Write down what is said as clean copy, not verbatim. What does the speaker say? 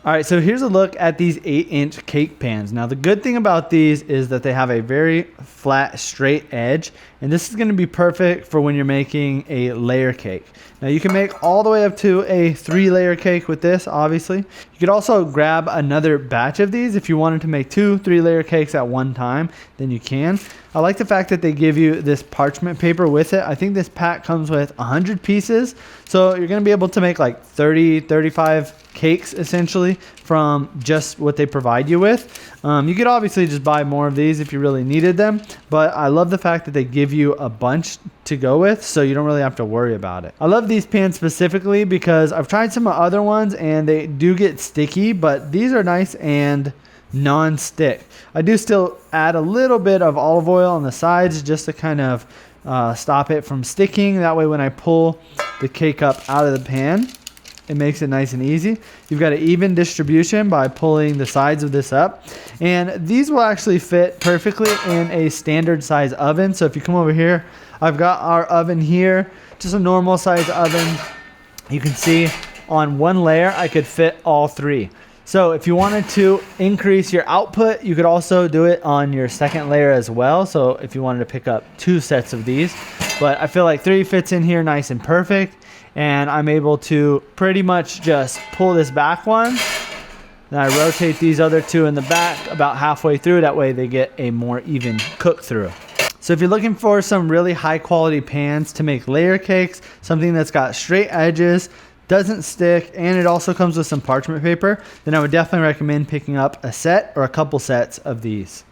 All right, so here's a look at these 8-inch cake pans. Now the good thing about these is that they have a very flat, straight edge, and this is gonna be perfect for when you're making a layer cake. Now you can make all the way up to a 3-layer cake with this, obviously. You could also grab another batch of these if you wanted to make 2 3-layer cakes at one time, then you can. I like the fact that they give you this parchment paper with it. I think this pack comes with 100 pieces, so you're gonna be able to make like 30, 35 cakes essentially from just what they provide you with. You could obviously just buy more of these if you really needed them, but I love the fact that they give you a bunch to go with, so you don't really have to worry about it. I love these pans specifically because I've tried some other ones and they do get sticky, but these are nice and non-stick. I do still add a little bit of olive oil on the sides just to kind of stop it from sticking. That way when I pull the cake up out of the pan, it makes it nice and easy. You've got an even distribution by pulling the sides of this up. And these will actually fit perfectly in a standard size oven. So if you come over here, I've got our oven here, just a normal size oven. You can see on one layer, I could fit all 3. So if you wanted to increase your output, you could also do it on your second layer as well. So if you wanted to pick up 2 sets of these, but I feel like 3 fits in here nice and perfect. And I'm able to pretty much just pull this back one. Then I rotate these other 2 in the back about halfway through. That way they get a more even cook through. So if you're looking for some really high quality pans to make layer cakes, something that's got straight edges, doesn't stick, and it also comes with some parchment paper, then I would definitely recommend picking up a set or a couple sets of these.